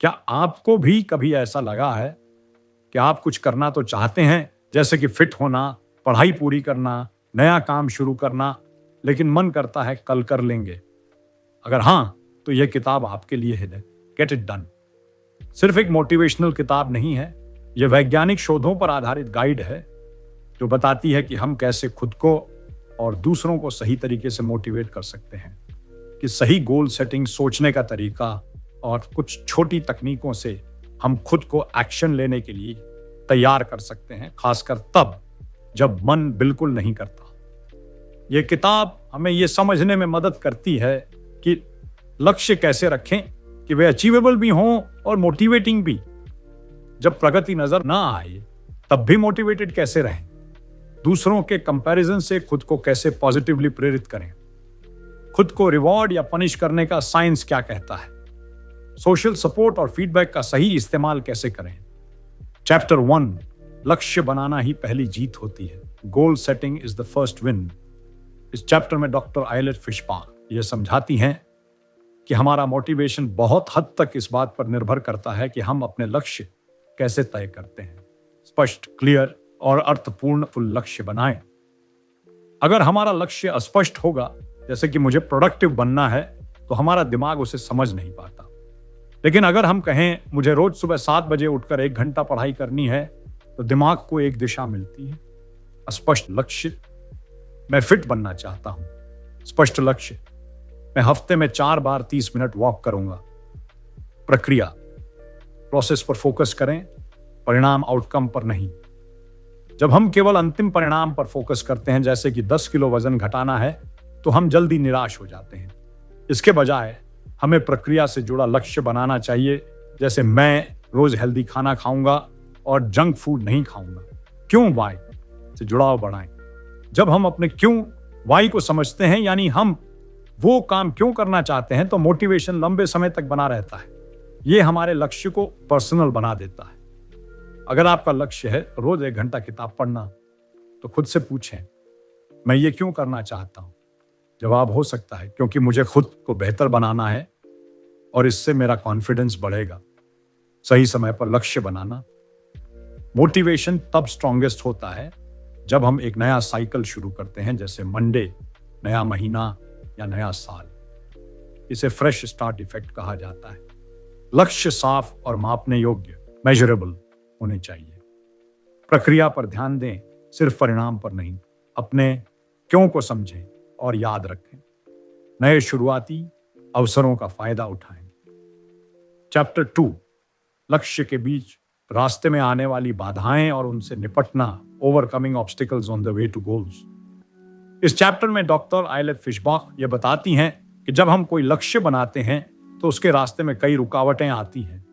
क्या आपको भी कभी ऐसा लगा है कि आप कुछ करना तो चाहते हैं, जैसे कि फिट होना, पढ़ाई पूरी करना, नया काम शुरू करना, लेकिन मन करता है कल कर लेंगे? अगर हाँ, तो यह किताब आपके लिए है। गेट इट डन सिर्फ एक मोटिवेशनल किताब नहीं है, यह वैज्ञानिक शोधों पर आधारित गाइड है जो बताती है कि हम कैसे खुद को और दूसरों को सही तरीके से मोटिवेट कर सकते हैं, कि सही गोल सेटिंग, सोचने का तरीका और कुछ छोटी तकनीकों से हम खुद को एक्शन लेने के लिए तैयार कर सकते हैं, खासकर तब जब मन बिल्कुल नहीं करता। यह किताब हमें यह समझने में मदद करती है कि लक्ष्य कैसे रखें कि वे अचीवेबल भी हों और मोटिवेटिंग भी। जब प्रगति नजर ना आए तब भी मोटिवेटेड कैसे रहें, दूसरों के कंपैरिजन से खुद को कैसे पॉजिटिवली प्रेरित करें, खुद को रिवॉर्ड या पनिश करने का साइंस क्या कहता है, सोशल सपोर्ट और फीडबैक का सही इस्तेमाल कैसे करें। चैप्टर 1, लक्ष्य बनाना ही पहली जीत होती है, goal setting is the first win. इस चैप्टर में डॉक्टर आइलेट फिशबach यह समझाती हैं कि हमारा मोटिवेशन बहुत हद तक इस बात पर निर्भर करता है कि हम अपने लक्ष्य कैसे तय करते हैं। स्पष्ट, क्लियर और अर्थपूर्ण लक्ष्य बनाएं। अगर हमारा लक्ष्य अस्पष्ट होगा, जैसे कि मुझे प्रोडक्टिव बनना है, तो हमारा दिमाग उसे समझ नहीं पाता। लेकिन अगर हम कहें मुझे रोज सुबह 7 बजे उठकर 1 घंटा पढ़ाई करनी है, तो दिमाग को एक दिशा मिलती है। स्पष्ट लक्ष्य, मैं फिट बनना चाहता हूं। स्पष्ट लक्ष्य, मैं हफ्ते में 4 बार 30 मिनट वॉक करूंगा। प्रक्रिया, प्रोसेस पर फोकस करें, परिणाम आउटकम पर नहीं। जब हम केवल अंतिम परिणाम पर फोकस करते हैं, जैसे कि 10 किलो वजन घटाना है, तो हम जल्दी निराश हो जाते हैं। इसके बजाय हमें प्रक्रिया से जुड़ा लक्ष्य बनाना चाहिए, जैसे मैं रोज हेल्दी खाना खाऊंगा और जंक फूड नहीं खाऊंगा। क्यों वाई से जुड़ाव बढ़ाएं। जब हम अपने क्यों वाई को समझते हैं, यानी हम वो काम क्यों करना चाहते हैं, तो मोटिवेशन लंबे समय तक बना रहता है। यह हमारे लक्ष्य को पर्सनल बना देता है। अगर आपका लक्ष्य है रोज 1 घंटा किताब पढ़ना, तो खुद से पूछें, मैं ये क्यों करना चाहता हूं? जवाब हो सकता है क्योंकि मुझे खुद को बेहतर बनाना है और इससे मेरा कॉन्फिडेंस बढ़ेगा। सही समय पर लक्ष्य बनाना। मोटिवेशन तब स्ट्रॉन्गेस्ट होता है जब हम एक नया साइकिल शुरू करते हैं, जैसे मंडे, नया महीना या नया साल। इसे फ्रेश स्टार्ट इफेक्ट कहा जाता है। लक्ष्य साफ और मापने योग्य, मेजरेबल होने चाहिए। प्रक्रिया पर ध्यान दें, सिर्फ परिणाम पर नहीं। अपने क्यों को समझें और याद रखें। नए शुरुआती अवसरों का फायदा उठाएं। चैप्टर 2, लक्ष्य के बीच रास्ते में आने वाली बाधाएं और उनसे निपटना, overcoming obstacles on the way to goals. इस चैप्टर में डॉक्टर आइलेट फिशबach ये बताती हैं कि जब हम कोई लक्ष्य बनाते हैं तो उसके रास्ते में कई रुकावटें आती हैं,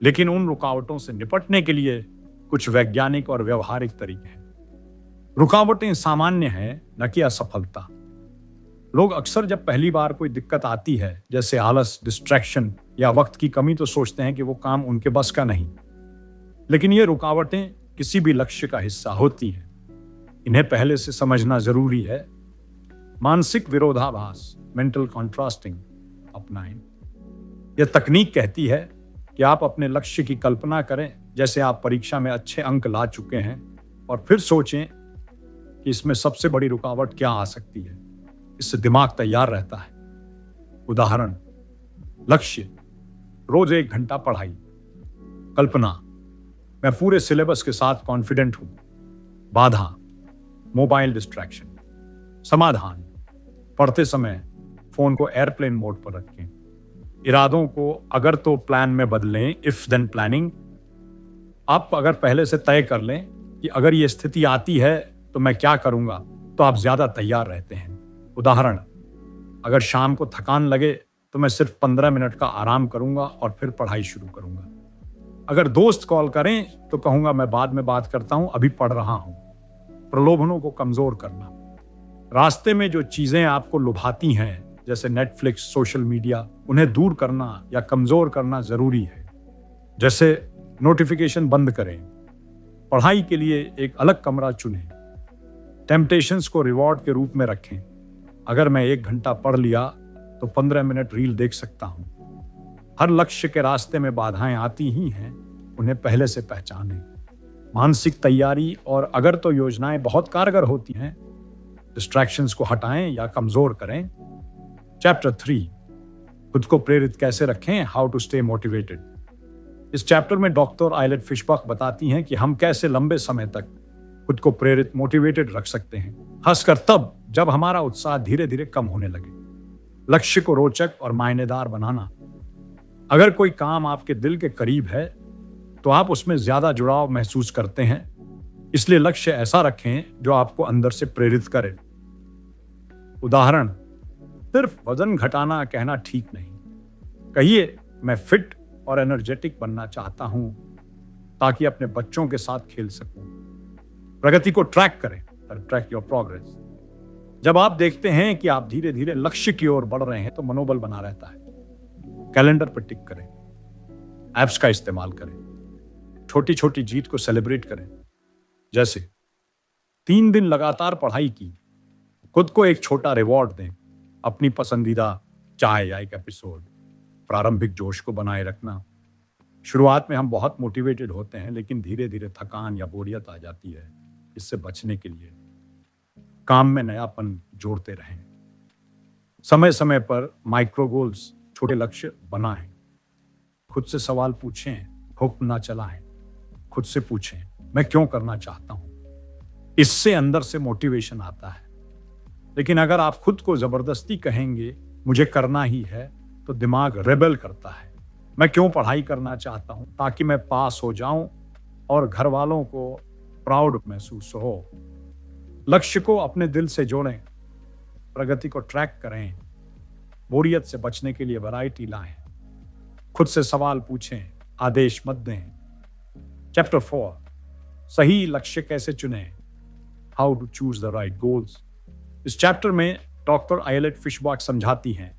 लेकिन उन रुकावटों से निपटने के लिए कुछ वैज्ञानिक और व्यवहारिक तरीके हैं। रुकावटें सामान्य हैं, न कि असफलता। लोग अक्सर जब पहली बार कोई दिक्कत आती है, जैसे आलस, डिस्ट्रैक्शन या वक्त की कमी, तो सोचते हैं कि वो काम उनके बस का नहीं। लेकिन ये रुकावटें किसी भी लक्ष्य का हिस्सा होती हैं। इन्हें पहले से समझना जरूरी है। मानसिक विरोधाभास, मेंटल कॉन्ट्रास्टिंग अपनाएं। यह तकनीक कहती है कि आप अपने लक्ष्य की कल्पना करें जैसे आप परीक्षा में अच्छे अंक ला चुके हैं, और फिर सोचें कि इसमें सबसे बड़ी रुकावट क्या आ सकती है। इससे दिमाग तैयार रहता है। उदाहरण, लक्ष्य रोज 1 घंटा पढ़ाई। कल्पना, मैं पूरे सिलेबस के साथ कॉन्फिडेंट हूं। बाधा, मोबाइल डिस्ट्रैक्शन। समाधान, पढ़ते समय फोन को एयरप्लेन मोड पर रखें। इरादों को अगर तो प्लान में बदलें, इफ देन प्लानिंग। आप अगर पहले से तय कर लें कि अगर ये स्थिति आती है तो मैं क्या करूंगा, तो आप ज्यादा तैयार रहते हैं। उदाहरण, अगर शाम को थकान लगे तो मैं सिर्फ 15 मिनट का आराम करूंगा और फिर पढ़ाई शुरू करूंगा। अगर दोस्त कॉल करें तो कहूंगा मैं बाद में बात करता हूं, अभी पढ़ रहा हूं। प्रलोभनों को कमजोर करना। रास्ते में जो चीजें आपको लुभाती हैं, जैसे नेटफ्लिक्स, सोशल मीडिया, उन्हें दूर करना या कमजोर करना जरूरी है। जैसे नोटिफिकेशन बंद करें, पढ़ाई के लिए एक अलग कमरा चुनें, टेम्पटेशंस को रिवॉर्ड के रूप में रखें। अगर मैं 1 घंटा पढ़ लिया तो 15 मिनट रील देख सकता हूं। हर लक्ष्य के रास्ते में बाधाएं आती ही हैं, उन्हें पहले से पहचानें। मानसिक तैयारी और अगर तो योजनाएं बहुत कारगर होती हैं, डिस्ट्रैक्शंस को हटाएं या कमजोर करें। चैप्टर 3, खुद को प्रेरित कैसे रखें, हाउ टू स्टे मोटिवेटेड। इस चैप्टर में डॉक्टर आइलेट फिशबach बताती हैं कि हम कैसे लंबे समय तक खुद को प्रेरित मोटिवेटेड रख सकते हैं, खासकर तब जब हमारा उत्साह धीरे धीरे कम होने लगे। लक्ष्य को रोचक और मायनेदार बनाना। अगर कोई काम आपके दिल के करीब है तो आप उसमें ज्यादा जुड़ाव महसूस करते हैं, इसलिए लक्ष्य ऐसा रखें जो आपको अंदर से प्रेरित करे। उदाहरण, सिर्फ वजन घटाना कहना ठीक नहीं। कहिए, मैं फिट और एनर्जेटिक बनना चाहता हूं ताकि अपने बच्चों के साथ खेल सकूं। प्रगति को ट्रैक करें, ट्रैक योर प्रोग्रेस। जब आप देखते हैं कि आप धीरे धीरे लक्ष्य की ओर बढ़ रहे हैं तो मनोबल बना रहता है। कैलेंडर पर टिक करें, ऐप्स का इस्तेमाल करें, छोटी छोटी जीत को सेलिब्रेट करें। जैसे 3 दिन लगातार पढ़ाई की, खुद को एक छोटा रिवॉर्ड दें, अपनी पसंदीदा चाय या एक एपिसोड। प्रारंभिक जोश को बनाए रखना। शुरुआत में हम बहुत मोटिवेटेड होते हैं, लेकिन धीरे धीरे थकान या बोरियत आ जाती है। इससे बचने के लिए काम में नयापन जोड़ते रहें। समय समय पर माइक्रो गोल्स, छोटे लक्ष्य बनाएं। खुद से सवाल पूछें, हुक्म ना चलाएं। खुद से पूछें, मैं क्यों करना चाहता हूं। इससे अंदर से मोटिवेशन आता है। लेकिन अगर आप खुद को जबरदस्ती कहेंगे मुझे करना ही है, तो दिमाग रेबेल करता है। मैं क्यों पढ़ाई करना चाहता हूं, ताकि मैं पास हो जाऊं और घर वालों को प्राउड महसूस हो। लक्ष्य को अपने दिल से जोड़ें, प्रगति को ट्रैक करें, बोरियत से बचने के लिए वैरायटी लाएं। खुद से सवाल पूछें, आदेश मत दें। चैप्टर 4, सही लक्ष्य कैसे चुनें, how to choose the right goals. इस चैप्टर में डॉक्टर आइलेट फिशबach समझाती हैं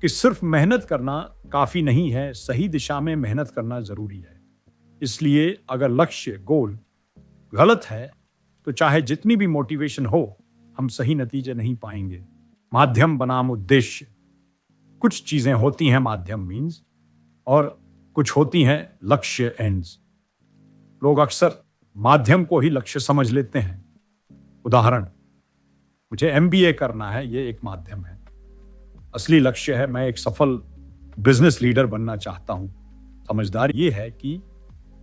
कि सिर्फ मेहनत करना काफी नहीं है, सही दिशा में मेहनत करना जरूरी है। इसलिए अगर लक्ष्य, गोल गलत है तो चाहे जितनी भी मोटिवेशन हो, हम सही नतीजे नहीं पाएंगे। माध्यम बनाम उद्देश्य। कुछ चीजें होती हैं माध्यम मीन्स, और कुछ होती हैं लक्ष्य एंड्स। लोग अक्सर माध्यम को ही लक्ष्य समझ लेते हैं। उदाहरण, मुझे MBA करना है, ये एक माध्यम है। असली लक्ष्य है मैं एक सफल बिजनेस लीडर बनना चाहता हूं। समझदारी ये है कि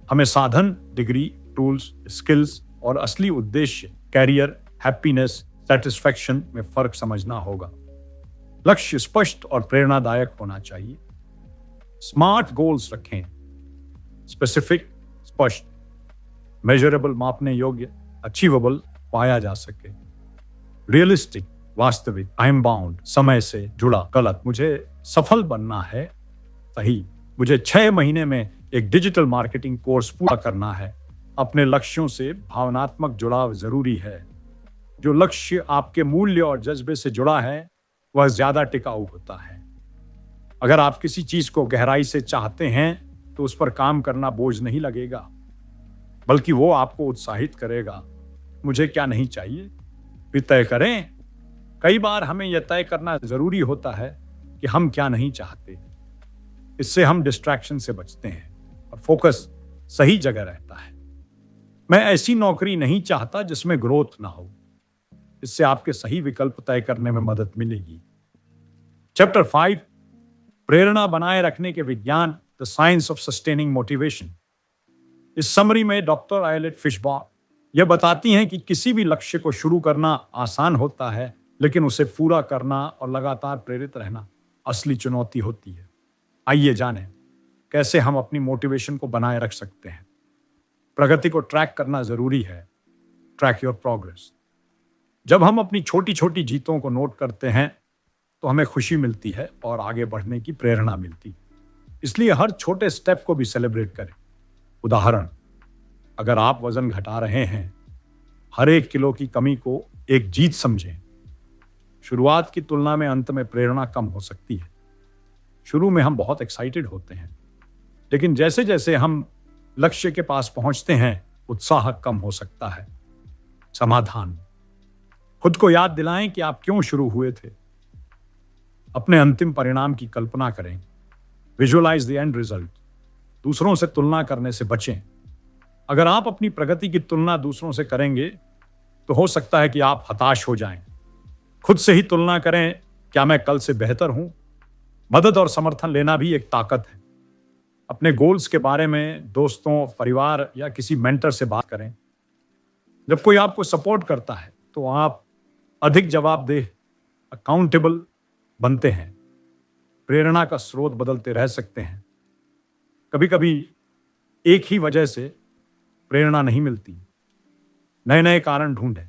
हमें साधन, डिग्री, टूल्स, स्किल्स और असली उद्देश्य, कैरियर, हैप्पीनेस, सेटिस्फैक्शन में फर्क समझना होगा। लक्ष्य स्पष्ट और प्रेरणादायक होना चाहिए। स्मार्ट गोल्स रखें, स्पेसिफिक, स्पष्ट, मेजरेबल, मापने योग्य, अचीवेबल, पाया जा सके। रियलिस्टिक, वास्तविक, टाइम बाउंड, समय से जुड़ा। गलत, मुझे सफल बनना है। सही, मुझे 6 महीने में एक डिजिटल मार्केटिंग कोर्स पूरा करना है। अपने लक्ष्यों से भावनात्मक जुड़ाव जरूरी है। जो लक्ष्य आपके मूल्य और जज्बे से जुड़ा है वह ज्यादा टिकाऊ होता है। अगर आप किसी चीज को गहराई से चाहते हैं तो उस पर काम करना बोझ नहीं लगेगा, बल्कि वो आपको उत्साहित करेगा। मुझे क्या नहीं चाहिए भी तय करें। कई बार हमें यह तय करना जरूरी होता है कि हम क्या नहीं चाहते। इससे हम डिस्ट्रैक्शन से बचते हैं और फोकस सही जगह रहता है। मैं ऐसी नौकरी नहीं चाहता जिसमें ग्रोथ ना हो। इससे आपके सही विकल्प तय करने में मदद मिलेगी। चैप्टर 5, प्रेरणा बनाए रखने के विज्ञान, the science of sustaining motivation. इस समरी में डॉक्टर आइलेट फिशबach यह बताती हैं कि किसी भी लक्ष्य को शुरू करना आसान होता है, लेकिन उसे पूरा करना और लगातार प्रेरित रहना असली चुनौती होती है। आइए जानें कैसे हम अपनी मोटिवेशन को बनाए रख सकते हैं। प्रगति को ट्रैक करना जरूरी है। Track your progress. जब हम अपनी छोटी छोटी जीतों को नोट करते हैं तो हमें खुशी मिलती है और आगे बढ़ने की प्रेरणा मिलती है। इसलिए हर छोटे स्टेप को भी सेलिब्रेट करें। उदाहरण, अगर आप वजन घटा रहे हैं, हर 1 किलो की कमी को एक जीत समझें। शुरुआत की तुलना में अंत में प्रेरणा कम हो सकती है। शुरू में हम बहुत एक्साइटेड होते हैं, लेकिन जैसे जैसे हम लक्ष्य के पास पहुंचते हैं उत्साह कम हो सकता है। समाधान, खुद को याद दिलाएं कि आप क्यों शुरू हुए थे। अपने अंतिम परिणाम की कल्पना करें। Visualise the end result. दूसरों से तुलना करने से बचें। अगर आप अपनी प्रगति की तुलना दूसरों से करेंगे तो हो सकता है कि आप हताश हो जाएं। खुद से ही तुलना करें, क्या मैं कल से बेहतर हूं? मदद और समर्थन लेना भी एक ताकत है। अपने गोल्स के बारे में दोस्तों, परिवार या किसी मेंटर से बात करें। जब कोई आपको सपोर्ट करता है तो आप अधिक जवाबदेह, अकाउंटेबल बनते हैं। प्रेरणा का स्रोत बदलते रह सकते हैं। कभी कभी एक ही वजह से प्रेरणा नहीं मिलती। नए नए कारण ढूंढें,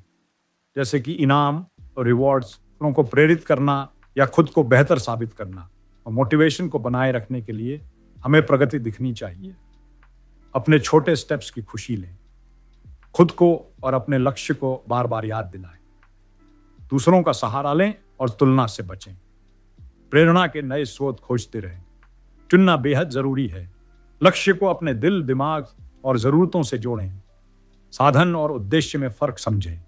जैसे कि इनाम और रिवॉर्ड्स को प्रेरित करना या खुद को बेहतर साबित करना। और मोटिवेशन को बनाए रखने के लिए हमें प्रगति दिखनी चाहिए। अपने छोटे स्टेप्स की खुशी लें। खुद को और अपने लक्ष्य को बार बार याद दिलाएं। दूसरों का सहारा लें और तुलना से बचें। प्रेरणा के नए स्रोत खोजते रहें। चुनना बेहद जरूरी है। लक्ष्य को अपने दिल, दिमाग और जरूरतों से जोड़ें। साधन और उद्देश्य में फर्क समझें।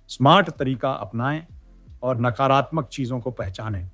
स्मार्ट तरीका अपनाएं और नकारात्मक चीजों को पहचानें।